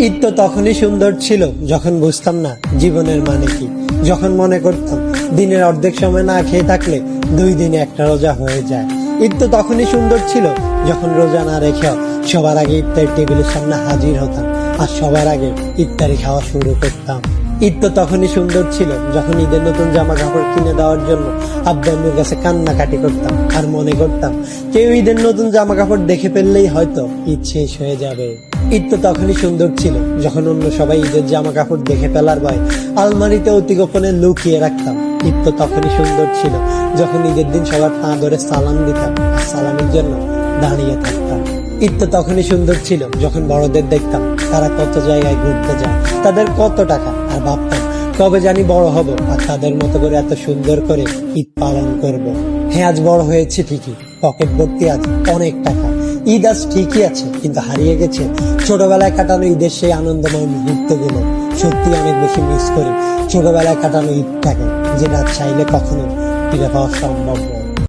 ঈদ তো তখনই সুন্দর ছিল যখন বুঝতাম না জীবনের মানে কি, যখন মনে করতাম দিনের অর্ধেক সময় না খেয়ে থাকলে 2 দিনে একটা রোজা হয়ে যায়। ঈদ তো তখনই সুন্দর ছিল যখন রোজা না রেখেও সবার আগে ইফতার টেবিলের সামনে হাজির হতাম আর সবার আগে ইফতারি খাওয়া শুরু করতাম। ঈদ তো তখনই সুন্দর ছিল যখন ঈদের নতুন জামা কাপড় কিনে দেওয়ার জন্য আব্বু আম্মুর কাছে কান্নাকাটি করতাম আর মনে করতাম কেউ ঈদের নতুন জামা কাপড় দেখে ফেললেই হয়তো ঈদ শেষ হয়ে যাবে। ঈদ তো তখনই সুন্দর ছিল যখন অন্য সবাই ঈদের জামা কাপড় দেখে ফেলার ভয় আলমারিতে অতি গোপনে লুকিয়ে রাখতাম। ঈদ তো তখনই সুন্দর ছিল যখন ঈদের দিন সবার পা ধরে সালাম দিতাম আর সালামের জন্য দাঁড়িয়ে থাকতাম। ঈদ তো তখনই সুন্দর ছিল যখন বড়দের দেখতাম তারা কত জায়গায় ঘুরতে যায়, তাদের কত টাকা, আর ভাবতাম কবে জানি বড় হব আর তাদের মতো করে এত সুন্দর করে ঈদ পালন করব। হ্যাঁ, আজ বড় হয়েছে ঠিকই, পকেট ভর্তি আছে অনেক টাকা, ঈদ আজ ঠিকই আছে, কিন্তু হারিয়ে গেছে ছোটবেলায় কাটানো ঈদের সেই আনন্দময় মুহূর্তগুলো। সত্যি অনেক বেশি মিস করি ছোটবেলায় কাটানো ঈদটাকে, যেটা চাইলে কখনো ফিরে পাওয়া সম্ভব নয়।